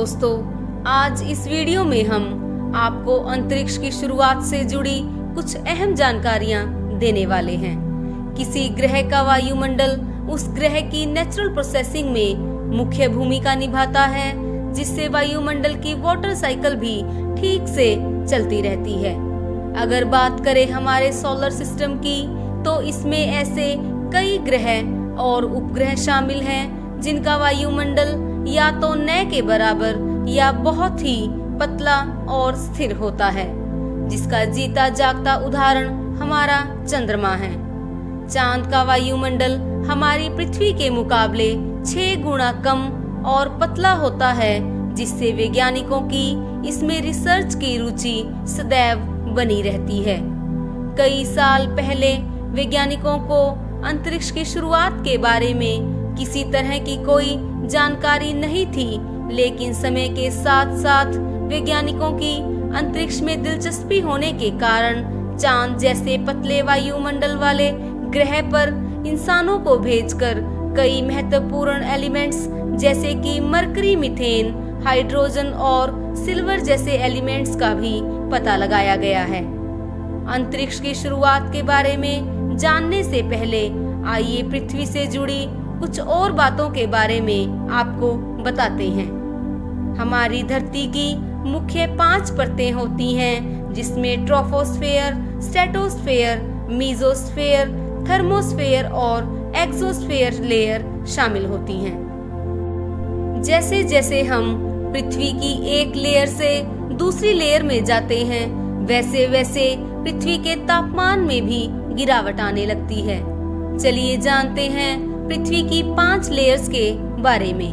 दोस्तों, आज इस वीडियो में हम आपको अंतरिक्ष की शुरुआत से जुड़ी कुछ अहम जानकारियां देने वाले हैं। किसी ग्रह का वायुमंडल उस ग्रह की नेचुरल प्रोसेसिंग में मुख्य भूमिका निभाता है, जिससे वायुमंडल की वाटर साइकिल भी ठीक से चलती रहती है। अगर बात करें हमारे सोलर सिस्टम की, तो इसमें ऐसे कई ग्रह और उपग्रह शामिल हैं जिनका वायुमंडल या तो न के बराबर या बहुत ही पतला और स्थिर होता है, जिसका जीता जागता उदाहरण हमारा चंद्रमा है। चांद का वायुमंडल हमारी पृथ्वी के मुकाबले 6 गुना कम और पतला होता है, जिससे वैज्ञानिकों की इसमें रिसर्च की रुचि सदैव बनी रहती है। कई साल पहले वैज्ञानिकों को अंतरिक्ष की शुरुआत के बारे में किसी तरह की कोई जानकारी नहीं थी, लेकिन समय के साथ साथ वैज्ञानिकों की अंतरिक्ष में दिलचस्पी होने के कारण चांद जैसे पतले वायुमंडल वाले ग्रह पर इंसानों को भेजकर कई महत्वपूर्ण एलिमेंट्स जैसे कि मरकरी, मीथेन, हाइड्रोजन और सिल्वर जैसे एलिमेंट्स का भी पता लगाया गया है। अंतरिक्ष की शुरुआत के बारे में जानने से पहले आइए पृथ्वी से जुड़ी कुछ और बातों के बारे में आपको बताते हैं। हमारी धरती की मुख्य 5 परतें होती हैं, जिसमें ट्रोपोस्फेयर, स्ट्रेटोस्फेयर, मेसोस्फेयर, थर्मोस्फेयर और एक्सोस्फेयर लेयर शामिल होती हैं। जैसे जैसे हम पृथ्वी की एक लेयर से दूसरी लेयर में जाते हैं, वैसे वैसे पृथ्वी के तापमान में भी गिरावट आने लगती है। चलिए जानते हैं पृथ्वी की 5 लेयर्स के बारे में।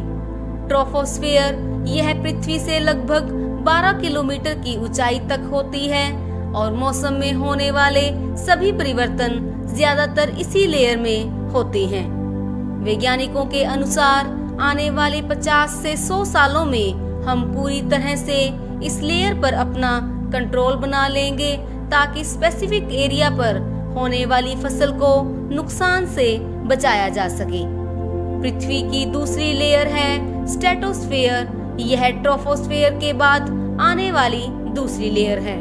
ट्रोपोस्फेयर यह पृथ्वी से लगभग 12 किलोमीटर की ऊंचाई तक होती है और मौसम में होने वाले सभी परिवर्तन ज्यादातर इसी लेयर में होते हैं। वैज्ञानिकों के अनुसार आने वाले 50 से 100 सालों में हम पूरी तरह से इस लेयर पर अपना कंट्रोल बना लेंगे, ताकि स्पेसिफिक एरिया पर होने वाली फसल को नुकसान से बचाया जा सके। पृथ्वी की दूसरी लेयर है स्ट्रेटोस्फेयर। यह ट्रोपोस्फेयर के बाद आने वाली दूसरी लेयर है,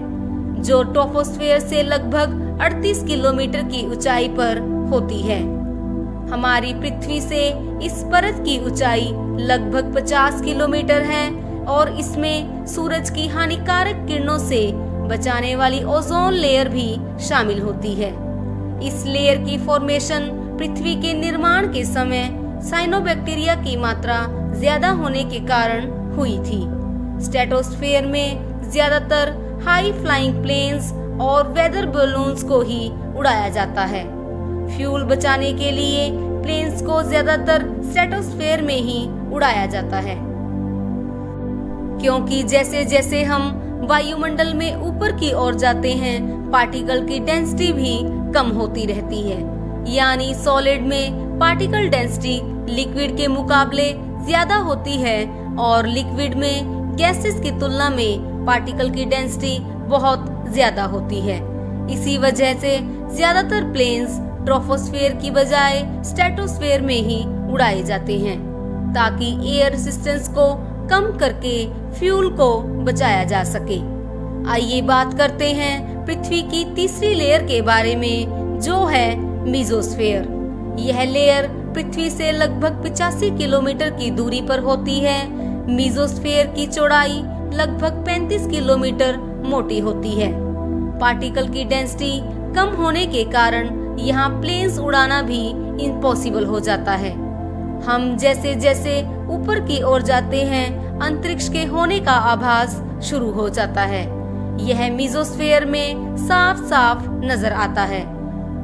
जो ट्रोपोस्फेयर से लगभग 38 किलोमीटर की ऊंचाई पर होती है। हमारी पृथ्वी से इस परत की ऊंचाई लगभग 50 किलोमीटर है और इसमें सूरज की हानिकारक किरणों से बचाने वाली ओजोन लेयर भी शामिल होती है। इस लेयर की फॉर्मेशन पृथ्वी के निर्माण के समय साइनोबैक्टीरिया की मात्रा ज्यादा होने के कारण हुई थी। स्ट्रेटोस्फेयर में ज्यादातर हाई फ्लाइंग प्लेन्स और वेदर बलून्स को ही उड़ाया जाता है। फ्यूल बचाने के लिए प्लेन्स को ज्यादातर स्ट्रेटोस्फेयर में ही उड़ाया जाता है, क्योंकि जैसे जैसे हम वायुमंडल में ऊपर की ओर जाते हैं, पार्टिकल की डेंसिटी भी कम होती रहती है। यानी सॉलिड में पार्टिकल डेंसिटी लिक्विड के मुकाबले ज्यादा होती है और लिक्विड में गैसेस की तुलना में पार्टिकल की डेंसिटी बहुत ज्यादा होती है। इसी वजह से ज्यादातर प्लेन्स ट्रोपोस्फेयर की बजाय स्ट्रेटोस्फेयर में ही उड़ाए जाते हैं, ताकि एयर रेजिस्टेंस को कम करके फ्यूल को बचाया जा सके। आइए बात करते हैं पृथ्वी की तीसरी लेयर के बारे में, जो है मेसोस्फेयर। यह लेयर पृथ्वी से लगभग 85 किलोमीटर की दूरी पर होती है। मेसोस्फेयर की चौड़ाई लगभग 35 किलोमीटर मोटी होती है। पार्टिकल की डेंसिटी कम होने के कारण यहाँ प्लेन्स उड़ाना भी इम्पॉसिबल हो जाता है। हम जैसे जैसे ऊपर की ओर जाते हैं, अंतरिक्ष के होने का आभास शुरू हो जाता है। यह मेसोस्फेयर में साफ साफ नजर आता है।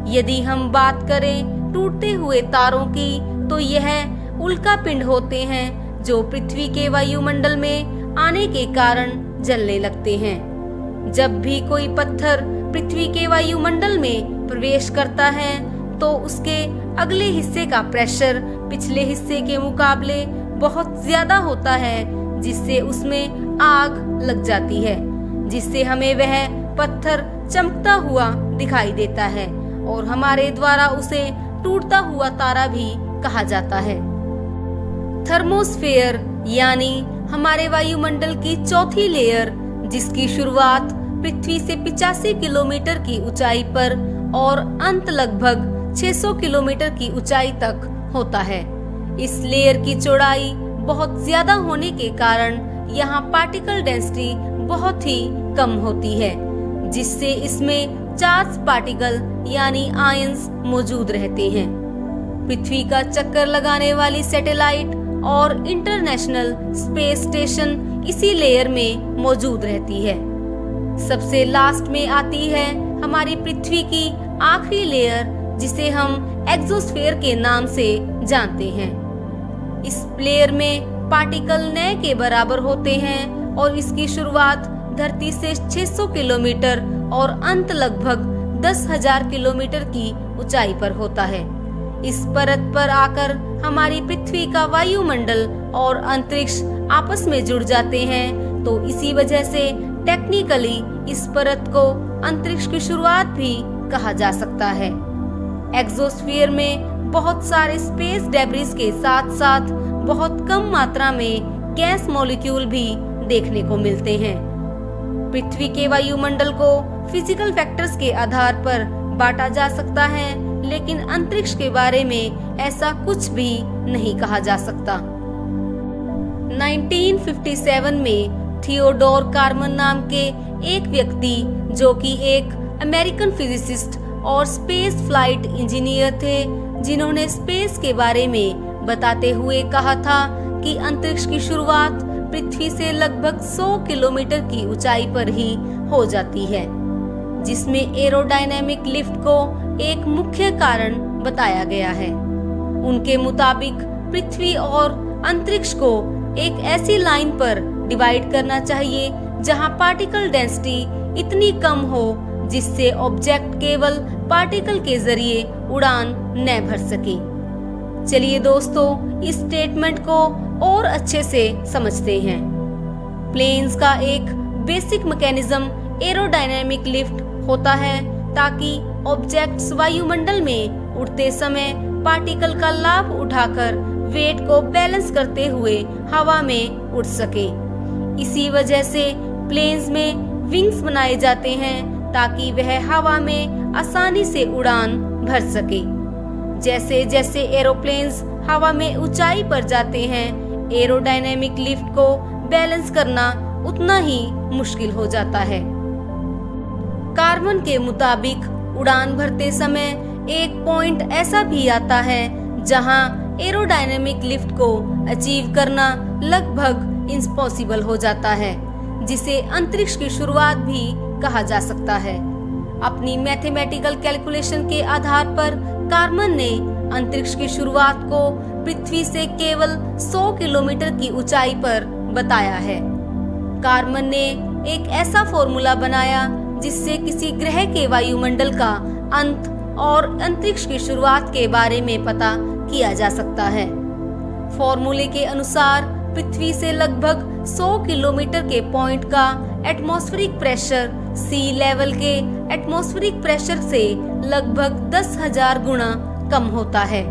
यदि हम बात करें टूटते हुए तारों की, तो यह उल्का पिंड होते हैं जो पृथ्वी के वायुमंडल में आने के कारण जलने लगते हैं। जब भी कोई पत्थर पृथ्वी के वायुमंडल में प्रवेश करता है, तो उसके अगले हिस्से का प्रेशर पिछले हिस्से के मुकाबले बहुत ज्यादा होता है, जिससे उसमें आग लग जाती है, जिससे हमें वह पत्थर चमकता हुआ दिखाई देता है और हमारे द्वारा उसे टूटता हुआ तारा भी कहा जाता है। थर्मोस्फेयर यानी हमारे वायुमंडल की चौथी लेयर, जिसकी शुरुआत पृथ्वी से 85 किलोमीटर की ऊंचाई पर और अंत लगभग 600 किलोमीटर की ऊंचाई तक होता है। इस लेयर की चौड़ाई बहुत ज्यादा होने के कारण यहाँ पार्टिकल डेंसिटी बहुत ही कम होती है, जिससे इसमें चार्ज पार्टिकल यानी आयंस मौजूद रहते हैं। पृथ्वी का चक्कर लगाने वाली सैटेलाइट और इंटरनेशनल स्पेस स्टेशन इसी लेयर में मौजूद रहती है। सबसे लास्ट में आती है हमारी पृथ्वी की आखिरी लेयर, जिसे हम एक्सोस्फीयर के नाम से जानते हैं। इस लेयर में पार्टिकल नए के बराबर होते हैं और इसकी शुरुआत धरती से 600 किलोमीटर और अंत लगभग 10,000 किलोमीटर की ऊंचाई पर होता है। इस परत पर आकर हमारी पृथ्वी का वायुमंडल और अंतरिक्ष आपस में जुड़ जाते हैं, तो इसी वजह से टेक्निकली इस परत को अंतरिक्ष की शुरुआत भी कहा जा सकता है। एक्सोस्फीयर में बहुत सारे स्पेस डेब्रिस के साथ साथ बहुत कम मात्रा में गैस मॉलिक्यूल भी देखने को मिलते हैं। पृथ्वी के वायुमंडल को फिजिकल फैक्टर्स के आधार पर बांटा जा सकता है, लेकिन अंतरिक्ष के बारे में ऐसा कुछ भी नहीं कहा जा सकता। 1957 में थियोडोर कार्मन नाम के एक व्यक्ति, जो कि एक अमेरिकन फिजिसिस्ट और स्पेस फ्लाइट इंजीनियर थे, जिन्होंने स्पेस के बारे में बताते हुए कहा था कि अंतरिक्ष की शुरुआत पृथ्वी से लगभग 100 किलोमीटर की ऊंचाई पर ही हो जाती है, जिसमें एरोडायनेमिक लिफ्ट को एक मुख्य कारण बताया गया है। उनके मुताबिक पृथ्वी और अंतरिक्ष को एक ऐसी लाइन पर डिवाइड करना चाहिए जहां पार्टिकल डेंसिटी इतनी कम हो जिससे ऑब्जेक्ट केवल पार्टिकल के जरिए उड़ान न भर सके। चलिए दोस्तों, इस स्टेटमेंट को और अच्छे से समझते हैं। प्लेन्स का एक बेसिक मैकेनिज्म एरोडायनेमिक लिफ्ट होता है, ताकि ऑब्जेक्ट्स वायुमंडल में उड़ते समय पार्टिकल का लाभ उठाकर वेट को बैलेंस करते हुए हवा में उड़ सके। इसी वजह से प्लेन्स में विंग्स बनाए जाते हैं, ताकि वह हवा में आसानी से उड़ान भर सके। जैसे जैसे एरोप्लेन्स हवा में ऊंचाई पर जाते हैं, एरोडायनेमिक लिफ्ट को बैलेंस करना उतना ही मुश्किल हो जाता है। कार्मन के मुताबिक उड़ान भरते समय एक पॉइंट ऐसा भी आता है जहां एरोडायनेमिक लिफ्ट को अचीव करना लगभग इम्पॉसिबल हो जाता है, जिसे अंतरिक्ष की शुरुआत भी कहा जा सकता है। अपनी मैथमेटिकल कैलकुलेशन के आधार पर कार्मन ने अंतरिक्ष की शुरुआत को पृथ्वी से केवल 100 किलोमीटर की ऊंचाई पर बताया है। कार्मन ने एक ऐसा फॉर्मूला बनाया जिससे किसी ग्रह के वायुमंडल का अंत और अंतरिक्ष की शुरुआत के बारे में पता किया जा सकता है। फॉर्मूले के अनुसार पृथ्वी से लगभग 100 किलोमीटर के पॉइंट का एटमॉस्फेरिक प्रेशर सी लेवल के एटमॉस्फेरिक प्रेशर से लगभग 10,000 गुना कम होता है।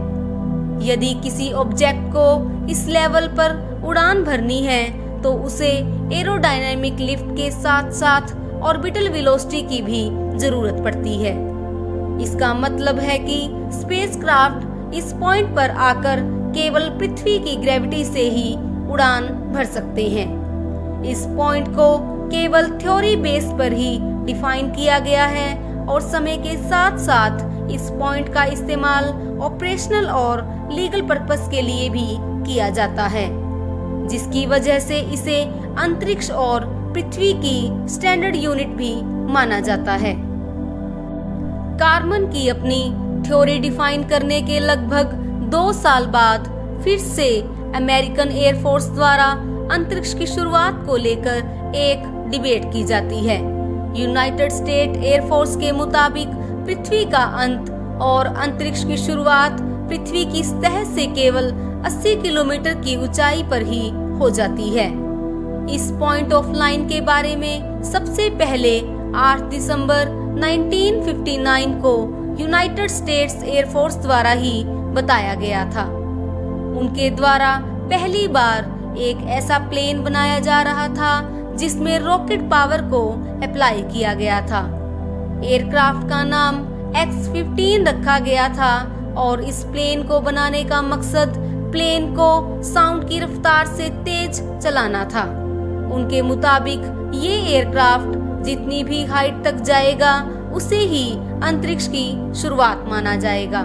यदि किसी ऑब्जेक्ट को इस लेवल पर उड़ान भरनी है, तो उसे एरोडायनामिक लिफ्ट के साथ साथ ऑर्बिटल वेलोसिटी की भी जरूरत पड़ती है। इसका मतलब है कि स्पेसक्राफ्ट इस पॉइंट पर आकर केवल पृथ्वी की ग्रेविटी से ही उड़ान भर सकते हैं। इस पॉइंट को केवल थ्योरी बेस पर ही डिफाइन किया गया है और समय के साथ साथ इस पॉइंट का इस्तेमाल ऑपरेशनल और लीगल पर्पस के लिए भी किया जाता है, जिसकी वजह से इसे अंतरिक्ष और पृथ्वी की स्टैंडर्ड यूनिट भी माना जाता है। कार्मन की अपनी थ्योरी डिफाइन करने के लगभग 2 साल बाद फिर से अमेरिकन एयरफोर्स द्वारा अंतरिक्ष की शुरुआत को लेकर एक डिबेट की जाती है। यूनाइटेड स्टेट एयरफोर्स के मुताबिक पृथ्वी का अंत और अंतरिक्ष की शुरुआत पृथ्वी की सतह से केवल 80 किलोमीटर की ऊंचाई पर ही हो जाती है। इस पॉइंट ऑफ लाइन के बारे में सबसे पहले 8 दिसंबर 1959 को यूनाइटेड स्टेट्स एयरफोर्स द्वारा ही बताया गया था। उनके द्वारा पहली बार एक ऐसा प्लेन बनाया जा रहा था जिसमें रॉकेट पावर को अप्लाई किया गया था। एयरक्राफ्ट का नाम X-15 रखा गया था और इस प्लेन को बनाने का मकसद प्लेन को साउंड की रफ्तार से तेज चलाना था। उनके मुताबिक ये एयरक्राफ्ट जितनी भी हाइट तक जाएगा उसे ही अंतरिक्ष की शुरुआत माना जाएगा।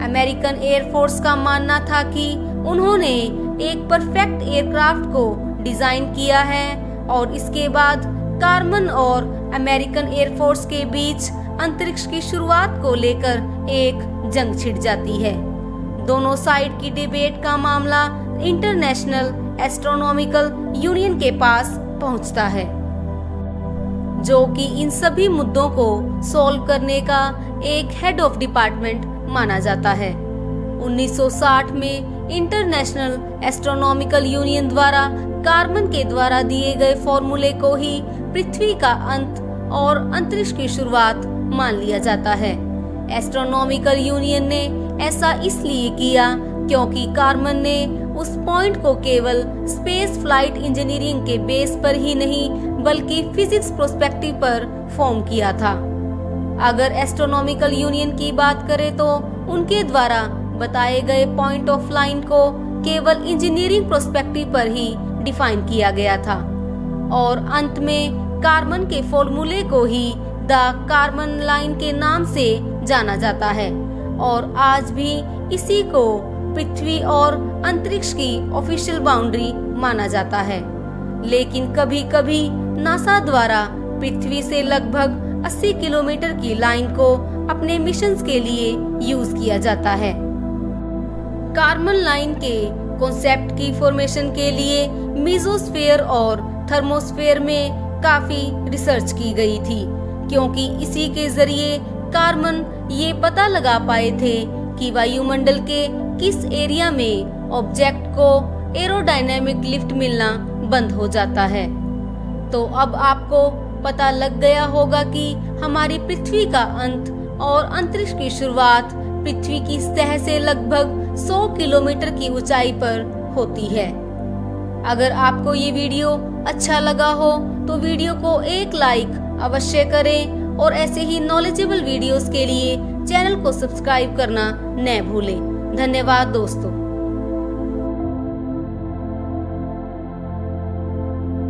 अमेरिकन एयरफोर्स का मानना था कि उन्होंने एक परफेक्ट एयरक्राफ्ट को डिजाइन किया है और इसके बाद कारमन और अमेरिकन एयरफोर्स के बीच अंतरिक्ष की शुरुआत को लेकर एक जंग छिड़ जाती है। दोनों साइड की डिबेट का मामला इंटरनेशनल एस्ट्रोनॉमिकल यूनियन के पास पहुंचता है, जो कि इन सभी मुद्दों को सॉल्व करने का एक हेड ऑफ डिपार्टमेंट माना जाता है। 1960 में इंटरनेशनल एस्ट्रोनॉमिकल यूनियन द्वारा कारमन के द्वारा दिए गए फॉर्मूले को ही पृथ्वी का अंत और अंतरिक्ष की शुरुआत मान लिया जाता है। एस्ट्रोनॉमिकल यूनियन ने ऐसा इसलिए किया क्योंकि कारमन ने उस पॉइंट को केवल स्पेस फ्लाइट इंजीनियरिंग के बेस पर ही नहीं बल्कि फिजिक्स प्रोस्पेक्टिव पर फॉर्म किया था। अगर एस्ट्रोनॉमिकल यूनियन की बात करें तो उनके द्वारा बताए गए पॉइंट ऑफ लाइन को केवल इंजीनियरिंग प्रोस्पेक्टिव पर ही डिफाइन किया गया था और अंत में कारमन के फॉर्मूले को ही द कारमन लाइन के नाम से जाना जाता है और आज भी इसी को पृथ्वी और अंतरिक्ष की ऑफिशियल बाउंड्री माना जाता है। लेकिन कभी कभी नासा द्वारा पृथ्वी से लगभग 80 किलोमीटर की लाइन को अपने मिशंस के लिए यूज किया जाता है। कारमन लाइन के कॉन्सेप्ट की फॉर्मेशन के लिए मेसोस्फीयर और थर्मोस्फीयर में काफी रिसर्च की गई थी, क्योंकि इसी के जरिए कारमन ये पता लगा पाए थे कि वायुमंडल के किस एरिया में ऑब्जेक्ट को एरोडायनेमिक लिफ्ट मिलना बंद हो जाता है। तो अब आपको पता लग गया होगा कि हमारी पृथ्वी का अंत और अंतरिक्ष की शुरुआत पृथ्वी की सतह से लगभग 100 किलोमीटर की ऊंचाई पर होती है। अगर आपको ये वीडियो अच्छा लगा हो तो वीडियो को एक लाइक अवश्य करें और ऐसे ही नॉलेजेबल वीडियोस के लिए चैनल को सब्सक्राइब करना न भूलें। धन्यवाद दोस्तों।